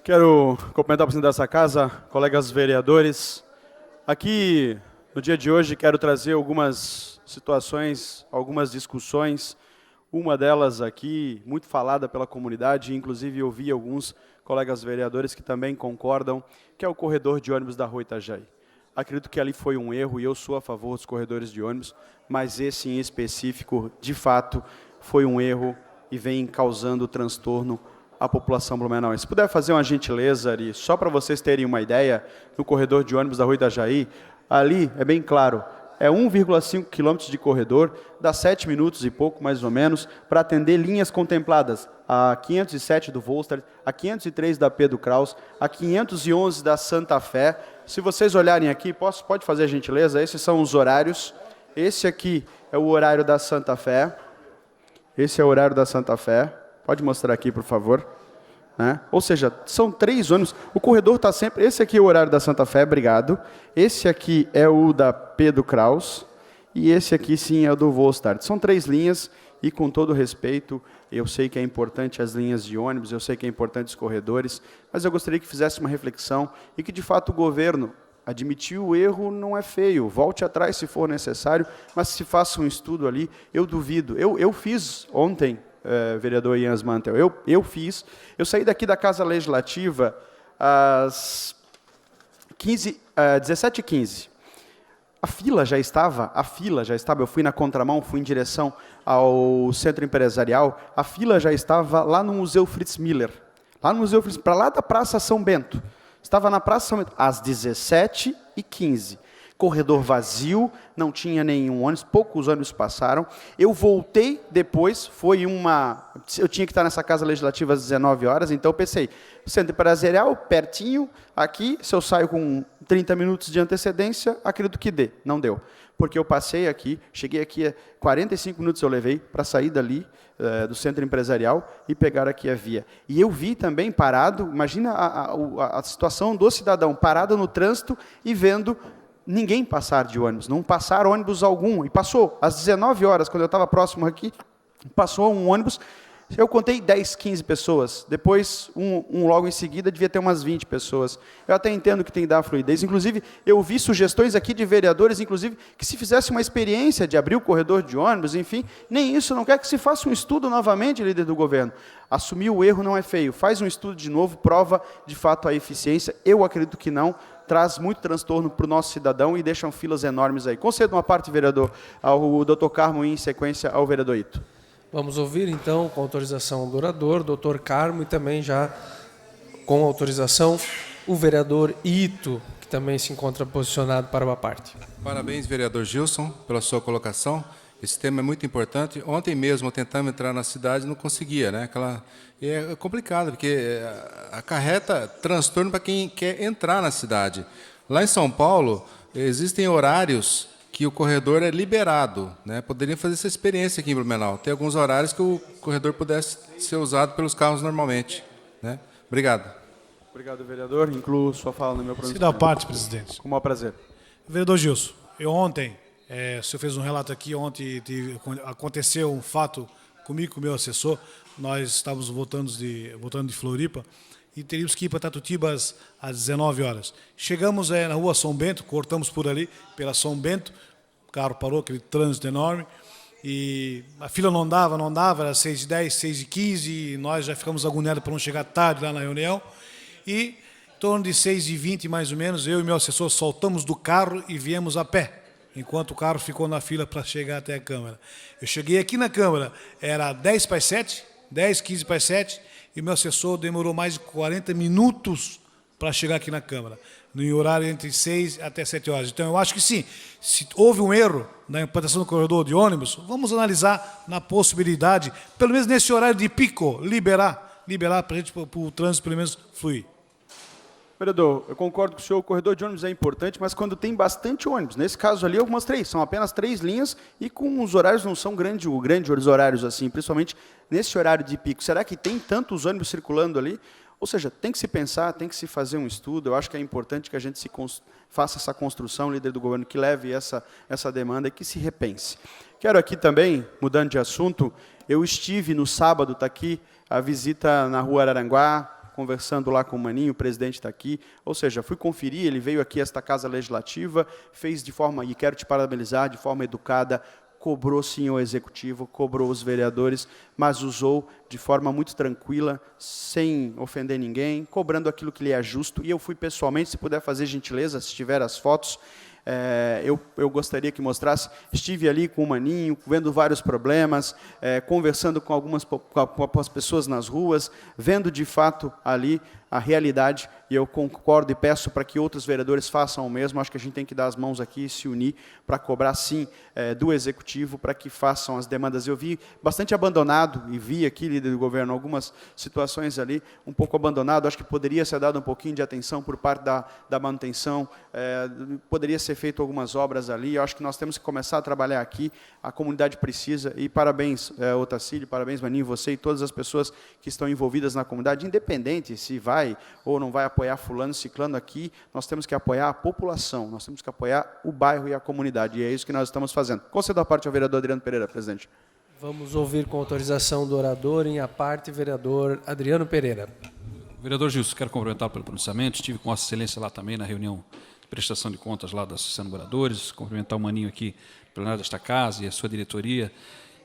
Quero cumprimentar o presidente dessa casa, colegas vereadores. Aqui, no dia de hoje, quero trazer algumas situações, algumas discussões. Uma delas aqui, muito falada pela comunidade, inclusive eu vi alguns colegas vereadores que também concordam, que é o corredor de ônibus da Rua Itajaí. Acredito que ali foi um erro e eu sou a favor dos corredores de ônibus, mas esse em específico, de fato, foi um erro e vem causando transtorno à população blumenauense. Se puder fazer uma gentileza, Ari, só para vocês terem uma ideia, no corredor de ônibus da Rua Itajaí, ali é bem claro, é 1,5 quilômetros de corredor, dá 7 minutos e pouco, mais ou menos, para atender linhas contempladas, a 507 do Volster, a 503 da Pedro Kraus, a 511 da Santa Fé. Se vocês olharem aqui, pode fazer a gentileza, esses são os horários. Esse aqui é o horário da Santa Fé. Esse é o horário da Santa Fé. Pode mostrar aqui, por favor. Ou seja, são 3 ônibus. O corredor está sempre... Esse aqui é o horário da Santa Fé, obrigado. Esse aqui é o da Pedro Kraus. E esse aqui, sim, é o do Volstart. São 3 linhas e, com todo respeito, eu sei que é importante as linhas de ônibus, eu sei que é importante os corredores, mas eu gostaria que fizesse uma reflexão e que, de fato, o governo admitir o erro não é feio, volte atrás se for necessário, mas se faça um estudo ali, eu duvido. Eu fiz ontem... vereador Jans Mantel, eu saí daqui da Casa Legislativa às 17h15. A fila já estava, eu fui na contramão, fui em direção ao centro empresarial, a fila já estava lá no Museu Fritz Miller, para lá da Praça São Bento, estava na Praça São Bento, às 17h15. Corredor vazio, não tinha nenhum ônibus, poucos ônibus passaram. Eu voltei depois, eu tinha que estar nessa Casa Legislativa às 19 horas, então eu pensei, centro empresarial, pertinho, aqui, se eu saio com 30 minutos de antecedência, acredito que dê. Não deu, porque eu passei aqui, cheguei aqui, 45 minutos eu levei para sair dali, do centro empresarial, e pegar aqui a via. E eu vi também parado, imagina a situação do cidadão, parado no trânsito e vendo ninguém passar de ônibus, não passar ônibus algum. E passou, às 19 horas, quando eu estava próximo aqui, passou um ônibus, eu contei 10, 15 pessoas, depois, logo em seguida, devia ter umas 20 pessoas. Eu até entendo que tem que dar fluidez. Inclusive, eu vi sugestões aqui de vereadores, inclusive, que se fizesse uma experiência de abrir o corredor de ônibus, enfim, nem isso, não quer que se faça um estudo novamente, líder do governo. Assumir o erro não é feio, faz um estudo de novo, prova, de fato, a eficiência. Eu acredito que não, traz muito transtorno para o nosso cidadão e deixam filas enormes aí. Concedo uma parte, vereador, ao doutor Carmo e, em sequência, ao vereador Ito. Vamos ouvir, então, com autorização do orador, doutor Carmo, e também já com autorização o vereador Ito, que também se encontra posicionado para uma parte. Parabéns, vereador Gilson, pela sua colocação. Esse tema é muito importante. Ontem mesmo, tentando entrar na cidade, não conseguia, né? E é complicado, porque acarreta transtorno para quem quer entrar na cidade. Lá em São Paulo, existem horários que o corredor é liberado, né? Poderiam fazer essa experiência aqui em Blumenau. Tem alguns horários que o corredor pudesse ser usado pelos carros normalmente, né? Obrigado. Obrigado, vereador. Incluo sua fala no meu pronunciamento. Se dá parte, presidente. Com o maior prazer. Vereador Gilson, ontem, o senhor fez um relato aqui, ontem aconteceu um fato comigo, com o meu assessor, nós estávamos voltando de Floripa, e teríamos que ir para Tatutíba às 19 horas. Chegamos na rua São Bento, cortamos por ali, pela São Bento, o carro parou, aquele trânsito enorme, e a fila não dava, era 6h10, 6h15, e nós já ficamos agoniados para não chegar tarde lá na reunião, e em torno de 6h20, mais ou menos, eu e meu assessor soltamos do carro e viemos a pé, enquanto o carro ficou na fila para chegar até a Câmara. Eu cheguei aqui na Câmara, era 10 para as 7, 10, 15 para as 7, e meu assessor demorou mais de 40 minutos para chegar aqui na Câmara, no horário entre 6 até 7 horas. Então, eu acho que sim, se houve um erro na implantação do corredor de ônibus, vamos analisar na possibilidade, pelo menos nesse horário de pico, liberar para a gente, para o trânsito, pelo menos, fluir. Vereador, eu concordo com o senhor, o corredor de ônibus é importante, mas quando tem bastante ônibus, nesse caso ali eu mostrei, são apenas 3 linhas e com os horários não são grandes horários assim, principalmente nesse horário de pico. Será que tem tantos ônibus circulando ali? Ou seja, tem que se pensar, tem que se fazer um estudo, eu acho que é importante que a gente faça essa construção, líder do governo, que leve essa demanda e que se repense. Quero aqui também, mudando de assunto, eu estive no sábado, está aqui, a visita na Rua Araranguá, conversando lá com o Maninho, o presidente está aqui, ou seja, fui conferir, ele veio aqui a esta Casa Legislativa, fez de forma, e quero te parabenizar, de forma educada, cobrou sim o executivo, cobrou os vereadores, mas usou de forma muito tranquila, sem ofender ninguém, cobrando aquilo que lhe é justo. E eu fui pessoalmente, se puder fazer gentileza, se tiver as fotos, eu gostaria que mostrasse. Estive ali com o Maninho, vendo vários problemas, conversando com com as pessoas nas ruas, vendo de fato ali a realidade, e eu concordo e peço para que outros vereadores façam o mesmo. Acho que a gente tem que dar as mãos aqui e se unir para cobrar, sim, do Executivo, para que façam as demandas. Eu vi bastante abandonado, e vi aqui, líder do governo, algumas situações ali um pouco abandonado. Acho que poderia ser dado um pouquinho de atenção por parte da manutenção, poderia ser feito algumas obras ali. Eu acho que nós temos que começar a trabalhar aqui, a comunidade precisa, e parabéns, Otacílio, parabéns, Maninho, você e todas as pessoas que estão envolvidas na comunidade, independente se vai ou não vai apoiar fulano, ciclano. Aqui, nós temos que apoiar a população, nós temos que apoiar o bairro e a comunidade, e é isso que nós estamos fazendo. Concedo a parte ao vereador Adriano Pereira, presidente. Vamos ouvir com autorização do orador, em a parte, vereador Adriano Pereira. Vereador Gilson, quero cumprimentar pelo pronunciamento, estive com Vossa Excelência lá também na reunião de prestação de contas lá da Associação de Moradores, cumprimentar o Maninho aqui, plenário desta casa, e a sua diretoria,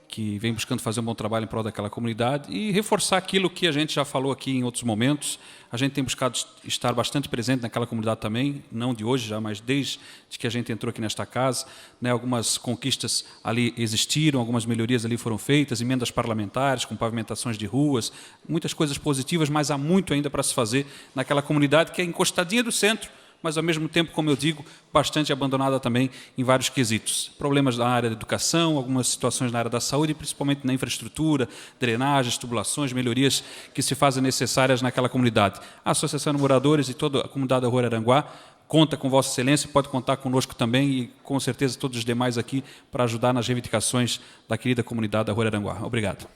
que vem buscando fazer um bom trabalho em prol daquela comunidade, e reforçar aquilo que a gente já falou aqui em outros momentos. A gente tem buscado estar bastante presente naquela comunidade também, não de hoje já, mas desde que a gente entrou aqui nesta casa, né, algumas conquistas ali existiram, algumas melhorias ali foram feitas, emendas parlamentares, com pavimentações de ruas, muitas coisas positivas, mas há muito ainda para se fazer naquela comunidade que é encostadinha do centro, mas, ao mesmo tempo, como eu digo, bastante abandonada também em vários quesitos. Problemas na área da educação, algumas situações na área da saúde, principalmente na infraestrutura, drenagens, tubulações, melhorias que se fazem necessárias naquela comunidade. A Associação de Moradores e toda a comunidade da Rua Araranguá conta com Vossa Excelência, pode contar conosco também e, com certeza, todos os demais aqui para ajudar nas reivindicações da querida comunidade da Rua Araranguá. Obrigado.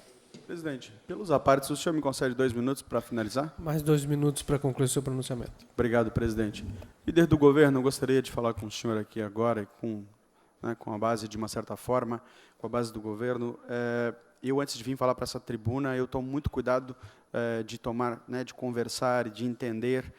Presidente, pelos apartes, o senhor me concede 2 minutos para finalizar? Mais 2 minutos para concluir o seu pronunciamento. Obrigado, presidente. Líder do governo, eu gostaria de falar com o senhor aqui agora, com a base, de uma certa forma, com a base do governo. Eu, antes de vir falar para essa tribuna, eu tomo muito cuidado de tomar, de conversar, de entender.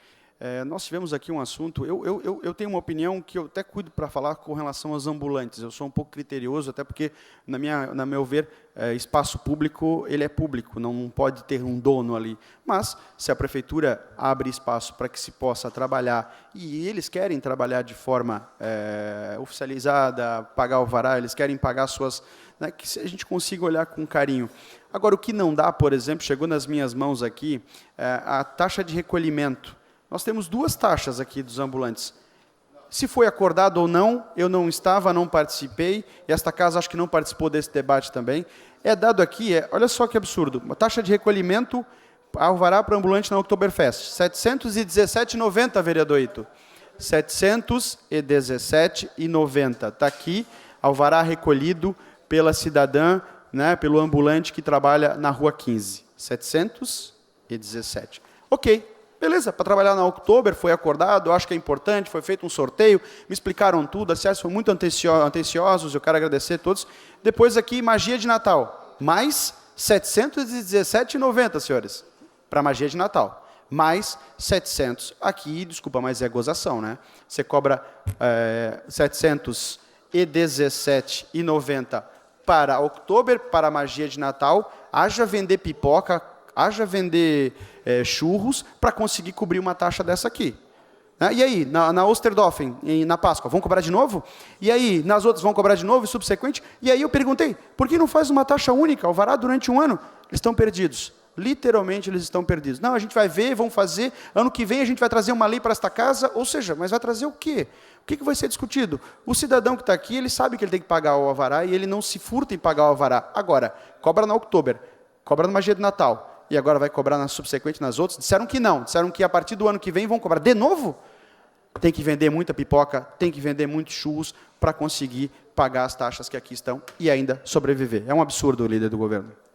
Nós tivemos aqui um assunto, eu tenho uma opinião que eu até cuido para falar com relação aos ambulantes. Eu sou um pouco criterioso, até porque, na meu ver, espaço público, ele é público, não pode ter um dono ali. Mas, se a prefeitura abre espaço para que se possa trabalhar, e eles querem trabalhar de forma oficializada, pagar o alvará, eles querem pagar suas... que a gente consiga olhar com carinho. Agora, o que não dá, por exemplo, chegou nas minhas mãos aqui, a taxa de recolhimento. Nós temos 2 taxas aqui dos ambulantes. Se foi acordado ou não, eu não estava, não participei, e esta casa acho que não participou desse debate também. É dado aqui, olha só que absurdo, uma taxa de recolhimento, alvará para ambulante na Oktoberfest, R$ 717,90, vereador Ito. R$ 717,90. Está aqui, alvará recolhido pela cidadã, pelo ambulante que trabalha na Rua 15. 717. Ok. Beleza, para trabalhar na Oktober, foi acordado, eu acho que é importante, foi feito um sorteio, me explicaram tudo, as foram muito atenciosos, eu quero agradecer a todos. Depois aqui, magia de Natal, mais R$ 717,90, senhores, para magia de Natal. Mais 700. Aqui, desculpa, mas é gozação, né? Você cobra R$ 717,90 para Oktober, para magia de Natal, haja vender pipoca, haja vender churros para conseguir cobrir uma taxa dessa aqui. E aí, na Osterdoffen, na Páscoa, vão cobrar de novo? E aí, nas outras vão cobrar de novo e subsequente? E aí eu perguntei, por que não faz uma taxa única, alvará, durante um ano? Eles estão perdidos. Literalmente, eles estão perdidos. Não, a gente vai ver, vão fazer, ano que vem a gente vai trazer uma lei para esta casa, ou seja, mas vai trazer o quê? O que vai ser discutido? O cidadão que está aqui, ele sabe que ele tem que pagar o alvará e ele não se furta em pagar o alvará. Agora, cobra na Oktober, cobra na magia de Natal, e agora vai cobrar na subsequente nas outras? Disseram que não, disseram que a partir do ano que vem vão cobrar de novo? Tem que vender muita pipoca, tem que vender muitos churros para conseguir pagar as taxas que aqui estão e ainda sobreviver. É um absurdo, líder do governo.